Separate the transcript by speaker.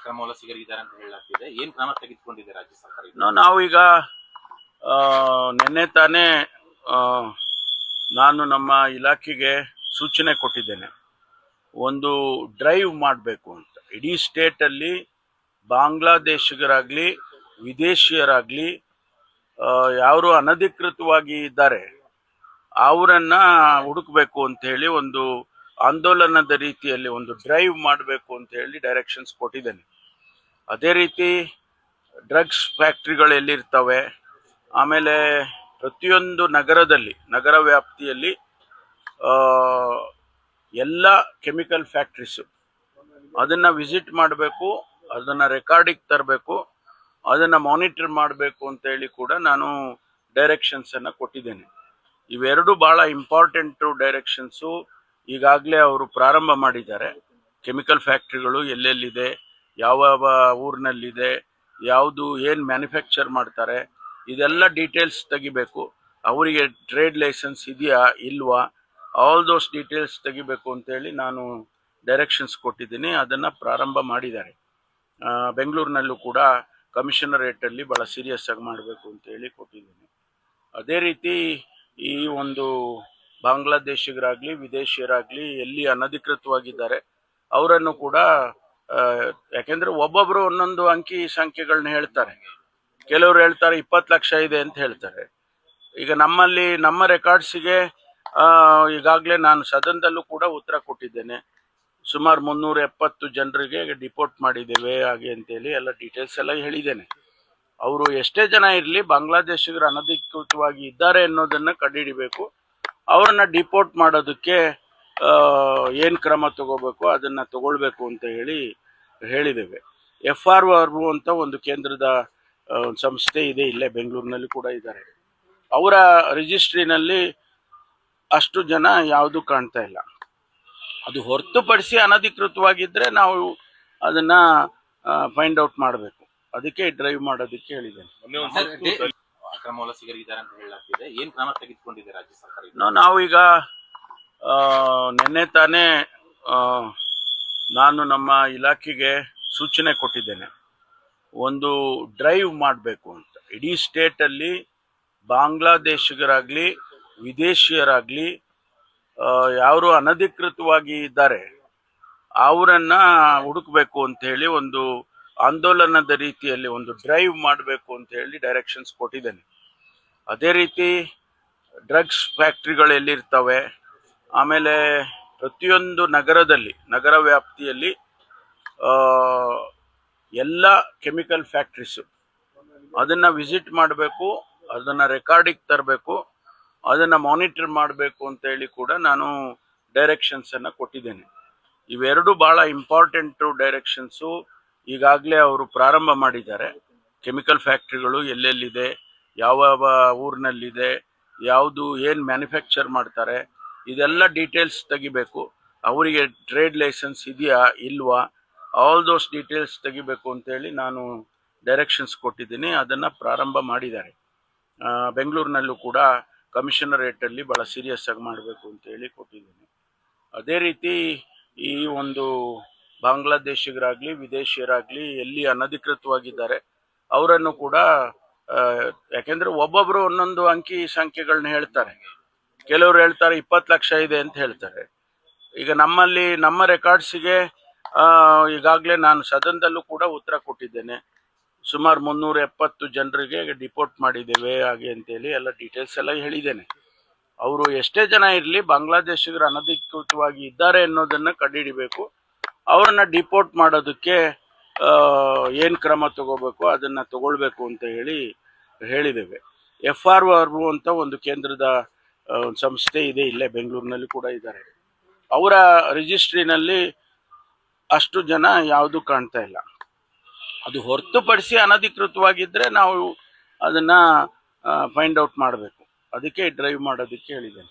Speaker 1: ಅಕ್ರಮ ವಲಸಿಗರಿದ್ದಾರೆ ಅಂತ ಹೇಳಲಾಗ್ತಿದೆ. ಏನು ಕ್ರಮ ತೆಗೆದುಕೊಂಡಿದೆ ರಾಜ್ಯ ಸರ್ಕಾರ?
Speaker 2: ನಾವು ಈಗ ನಿನ್ನೆ ತಾನೇ ನಾನು ನಮ್ಮ ಇಲಾಖೆಗೆ ಸೂಚನೆ ಕೊಟ್ಟಿದ್ದೇನೆ. ಒಂದು ಡ್ರೈವ್ ಮಾಡಬೇಕು ಅಂತ ಇಡೀ ಸ್ಟೇಟಲ್ಲಿ ಬಾಂಗ್ಲಾದೇಶಿಗರಾಗಲಿ ವಿದೇಶಿಯರಾಗಲಿ ಯಾರು ಅನಧಿಕೃತವಾಗಿ ಇದ್ದಾರೆ ಅವರನ್ನ ಹುಡುಕಬೇಕು ಅಂತ ಹೇಳಿ ಒಂದು ಆಂದೋಲನದ ರೀತಿಯಲ್ಲಿ ಒಂದು ಡ್ರೈವ್ ಮಾಡಬೇಕು ಅಂತ ಹೇಳಿ ಡೈರೆಕ್ಷನ್ಸ್ ಕೊಟ್ಟಿದ್ದೇನೆ. ಅದೇ ರೀತಿ ಡ್ರಗ್ಸ್ ಫ್ಯಾಕ್ಟ್ರಿಗಳು ಎಲ್ಲಿರ್ತವೆ, ಆಮೇಲೆ ಪ್ರತಿಯೊಂದು ನಗರದಲ್ಲಿ ನಗರ ವ್ಯಾಪ್ತಿಯಲ್ಲಿ ಎಲ್ಲ ಕೆಮಿಕಲ್ ಫ್ಯಾಕ್ಟ್ರೀಸು ಅದನ್ನು ವಿಸಿಟ್ ಮಾಡಬೇಕು, ಅದನ್ನು ರೆಕಾರ್ಡಿಗೆ ತರಬೇಕು, ಅದನ್ನು ಮಾನಿಟರ್ ಮಾಡಬೇಕು ಅಂತ ಹೇಳಿ ಕೂಡ ನಾನು ಡೈರೆಕ್ಷನ್ಸನ್ನು ಕೊಟ್ಟಿದ್ದೇನೆ. ಇವೆರಡು ಭಾಳ ಇಂಪಾರ್ಟೆಂಟು ಡೈರೆಕ್ಷನ್ಸು. ಈಗಾಗಲೇ ಅವರು ಪ್ರಾರಂಭ ಮಾಡಿದ್ದಾರೆ. ಕೆಮಿಕಲ್ ಫ್ಯಾಕ್ಟ್ರಿಗಳು ಎಲ್ಲೆಲ್ಲಿದೆ, ಯಾವ ಊರಿನಲ್ಲಿದೆ, ಯಾವುದು ಏನು ಮ್ಯಾನುಫ್ಯಾಕ್ಚರ್ ಮಾಡ್ತಾರೆ, ಇದೆಲ್ಲ ಡೀಟೇಲ್ಸ್ ತೆಗಿಬೇಕು. ಅವರಿಗೆ ಟ್ರೇಡ್ ಲೈಸೆನ್ಸ್ ಇದೆಯಾ ಇಲ್ವಾ, ಆಲ್ ದೋಸ್ ಡೀಟೇಲ್ಸ್ ತೆಗಿಬೇಕು ಅಂತೇಳಿ ನಾನು ಡೈರೆಕ್ಷನ್ಸ್ ಕೊಟ್ಟಿದ್ದೀನಿ. ಅದನ್ನು ಪ್ರಾರಂಭ ಮಾಡಿದ್ದಾರೆ. ಬೆಂಗಳೂರಿನಲ್ಲೂ ಕೂಡ ಕಮಿಷನರೇಟಲ್ಲಿ ಭಾಳ ಸೀರಿಯಸ್ ಆಗಿ ಮಾಡಬೇಕು ಅಂತೇಳಿ ಕೊಟ್ಟಿದ್ದೀನಿ. ಅದೇ ರೀತಿ ಈ ಒಂದು ಬಾಂಗ್ಲಾದೇಶಿಗರಾಗಲಿ ವಿದೇಶಿಯರಾಗಲಿ ಎಲ್ಲಿ ಅನಧಿಕೃತವಾಗಿದ್ದಾರೆ ಅವರನ್ನು ಕೂಡ ಯಾಕೆಂದರೆ ಒಬ್ಬೊಬ್ಬರು ಒಂದೊಂದು ಅಂಕಿ ಸಂಖ್ಯೆಗಳನ್ನ ಹೇಳ್ತಾರೆ. ಕೆಲವರು ಹೇಳ್ತಾರೆ 20 ಲಕ್ಷ ಇದೆ ಅಂತ ಹೇಳ್ತಾರೆ. ಈಗ ನಮ್ಮ ರೆಕಾರ್ಡ್ಸಿಗೆ ಈಗಾಗಲೇ ನಾನು ಸದನದಲ್ಲೂ ಕೂಡ ಉತ್ತರ ಕೊಟ್ಟಿದ್ದೇನೆ. ಸುಮಾರು 370 ಜನರಿಗೆ ಡಿಪೋರ್ಟ್ ಮಾಡಿದ್ದೇವೆ ಹಾಗೆ ಅಂತೇಳಿ ಎಲ್ಲ ಡೀಟೇಲ್ಸ್ ಎಲ್ಲ ಹೇಳಿದ್ದೇನೆ. ಅವರು ಎಷ್ಟೇ ಜನ ಇರಲಿ ಬಾಂಗ್ಲಾದೇಶಿಗರು ಅನಧಿಕೃತವಾಗಿ ಇದ್ದಾರೆ ಅನ್ನೋದನ್ನು ಕಂಡುಹಿಡಿಬೇಕು. ಅವ್ರನ್ನ ಡಿಪೋರ್ಟ್ ಮಾಡೋದಕ್ಕೆ ಏನು ಕ್ರಮ ತಗೋಬೇಕು ಅದನ್ನು ತಗೊಳ್ಬೇಕು ಅಂತ ಹೇಳಿದ್ದೇವೆ. FRO ಅಂತ ಒಂದು ಕೇಂದ್ರದ ಸಂಸ್ಥೆ ಇದೆ, ಇಲ್ಲೇ ಬೆಂಗಳೂರಿನಲ್ಲಿ ಕೂಡ ಇದ್ದಾರೆ. ಅವರ ರಿಜಿಸ್ಟ್ರಿನಲ್ಲಿ ಅಷ್ಟು ಜನ ಯಾವುದೂ ಕಾಣ್ತಾ ಇಲ್ಲ. ಅದು ಹೊರತುಪಡಿಸಿ ಅನಧಿಕೃತವಾಗಿದ್ದರೆ ನಾವು ಅದನ್ನು ಫೈಂಡ್ ಔಟ್ ಮಾಡಬೇಕು. ಅದಕ್ಕೆ ಡ್ರೈವ್ ಮಾಡೋದಕ್ಕೆ ಹೇಳಿದ್ದೇನೆ.
Speaker 1: ಅಕ್ರಮ ವಲಸಿಗರಿದ್ದಾರೆ ಅಂತ ಹೇಳಲಾಗ್ತಿದೆ. ಏನು ಕ್ರಮ ತೆಗೆದುಕೊಂಡಿದೆ ರಾಜ್ಯ ಸರ್ಕಾರ?
Speaker 2: ನಾವು ಈಗ ನಿನ್ನೆ ತಾನೇ ನಾನು ನಮ್ಮ ಇಲಾಖೆಗೆ ಸೂಚನೆ ಕೊಟ್ಟಿದ್ದೇನೆ. ಒಂದು ಡ್ರೈವ್ ಮಾಡಬೇಕು ಅಂತ ಇಡೀ ಸ್ಟೇಟಲ್ಲಿ ಬಾಂಗ್ಲಾದೇಶಿಗರಾಗಲಿ ವಿದೇಶಿಯರಾಗಲಿ ಯಾರು ಅನಧಿಕೃತವಾಗಿ ಇದ್ದಾರೆ ಅವರನ್ನ ಹುಡುಕಬೇಕು ಅಂತ ಹೇಳಿ ಒಂದು ಆಂದೋಲನದ ರೀತಿಯಲ್ಲಿ ಒಂದು ಡ್ರೈವ್ ಮಾಡಬೇಕು ಅಂತ ಹೇಳಿ ಡೈರೆಕ್ಷನ್ಸ್ ಕೊಟ್ಟಿದ್ದೇನೆ. ಅದೇ ರೀತಿ ಡ್ರಗ್ಸ್ ಫ್ಯಾಕ್ಟ್ರಿಗಳು ಎಲ್ಲಿರ್ತವೆ, ಆಮೇಲೆ ಪ್ರತಿಯೊಂದು ನಗರದಲ್ಲಿ ನಗರ ವ್ಯಾಪ್ತಿಯಲ್ಲಿ ಎಲ್ಲ ಕೆಮಿಕಲ್ ಫ್ಯಾಕ್ಟ್ರೀಸು ಅದನ್ನು ವಿಸಿಟ್ ಮಾಡಬೇಕು, ಅದನ್ನು ರೆಕಾರ್ಡಿಗೆ ತರಬೇಕು, ಅದನ್ನು ಮಾನಿಟರ್ ಮಾಡಬೇಕು ಅಂತ ಹೇಳಿ ಕೂಡ ನಾನು ಡೈರೆಕ್ಷನ್ಸನ್ನು ಕೊಟ್ಟಿದ್ದೇನೆ. ಇವೆರಡು ಭಾಳ ಇಂಪಾರ್ಟೆಂಟು ಡೈರೆಕ್ಷನ್ಸು. ಈಗಾಗಲೇ ಅವರು ಪ್ರಾರಂಭ ಮಾಡಿದ್ದಾರೆ. ಕೆಮಿಕಲ್ ಫ್ಯಾಕ್ಟ್ರಿಗಳು ಎಲ್ಲೆಲ್ಲಿದೆ, ಯಾವ ಊರಿನಲ್ಲಿದೆ, ಯಾವುದು ಏನು ಮ್ಯಾನುಫ್ಯಾಕ್ಚರ್ ಮಾಡ್ತಾರೆ, ಇದೆಲ್ಲ ಡೀಟೇಲ್ಸ್ ತೆಗಿಬೇಕು. ಅವರಿಗೆ ಟ್ರೇಡ್ ಲೈಸೆನ್ಸ್ ಇದೆಯಾ ಇಲ್ವಾ, ಆಲ್ ದೋಸ್ ಡೀಟೇಲ್ಸ್ ತೆಗಿಬೇಕು ಅಂತೇಳಿ ನಾನು ಡೈರೆಕ್ಷನ್ಸ್ ಕೊಟ್ಟಿದ್ದೀನಿ. ಅದನ್ನು ಪ್ರಾರಂಭ ಮಾಡಿದ್ದಾರೆ. ಬೆಂಗಳೂರಿನಲ್ಲೂ ಕೂಡ ಕಮಿಷನರೇಟಲ್ಲಿ ಭಾಳ ಸೀರಿಯಸ್ ಆಗಿ ಮಾಡಬೇಕು ಅಂತೇಳಿ ಕೊಟ್ಟಿದ್ದೀನಿ. ಅದೇ ರೀತಿ ಈ ಒಂದು ಬಾಂಗ್ಲಾದೇಶಿಗರಾಗಲಿ ವಿದೇಶಿಯರಾಗಲಿ ಎಲ್ಲಿ ಅನಧಿಕೃತವಾಗಿದ್ದಾರೆ ಅವರನ್ನು ಕೂಡ ಯಾಕೆಂದರೆ ಒಬ್ಬೊಬ್ಬರು ಒಂದೊಂದು ಅಂಕಿ ಸಂಖ್ಯೆಗಳನ್ನ ಹೇಳ್ತಾರೆ. ಕೆಲವರು ಹೇಳ್ತಾರೆ 20 ಲಕ್ಷ ಇದೆ ಅಂತ ಹೇಳ್ತಾರೆ. ಈಗ ನಮ್ಮ ರೆಕಾರ್ಡ್ಸಿಗೆ ಈಗಾಗಲೇ ನಾನು ಸದನದಲ್ಲೂ ಕೂಡ ಉತ್ತರ ಕೊಟ್ಟಿದ್ದೇನೆ. ಸುಮಾರು 370 ಜನರಿಗೆ ಡಿಪೋರ್ಟ್ ಮಾಡಿದ್ದೇವೆ ಹಾಗೆ ಅಂತೇಳಿ ಎಲ್ಲ ಡೀಟೇಲ್ಸ್ ಎಲ್ಲ ಹೇಳಿದ್ದೇನೆ. ಅವರು ಎಷ್ಟೇ ಜನ ಇರಲಿ ಬಾಂಗ್ಲಾದೇಶಿಗರು ಅನಧಿಕೃತವಾಗಿ ಇದ್ದಾರೆ ಅನ್ನೋದನ್ನು ಕಂಡುಹಿಡಿಬೇಕು. ಅವ್ರನ್ನ ಡಿಪೋರ್ಟ್ ಮಾಡೋದಕ್ಕೆ ಏನು ಕ್ರಮ ತಗೋಬೇಕು ಅದನ್ನು ತಗೊಳ್ಬೇಕು ಅಂತ ಹೇಳಿದ್ದೇವೆ. FRO ಅಂತ ಒಂದು ಕೇಂದ್ರದ ಸಂಸ್ಥೆ ಇದೆ, ಇಲ್ಲೇ ಬೆಂಗಳೂರಿನಲ್ಲಿ ಕೂಡ ಇದ್ದಾರೆ. ಅವರ ರಿಜಿಸ್ಟ್ರಿನಲ್ಲಿ ಅಷ್ಟು ಜನ ಯಾವುದೂ ಕಾಣ್ತಾ ಇಲ್ಲ. ಅದು ಹೊರತುಪಡಿಸಿ ಅನಧಿಕೃತವಾಗಿದ್ದರೆ ನಾವು ಅದನ್ನು ಫೈಂಡ್ ಔಟ್ ಮಾಡಬೇಕು. ಅದಕ್ಕೆ ಡ್ರೈವ್ ಮಾಡೋದಕ್ಕೆ ಹೇಳಿದ್ದೇನೆ.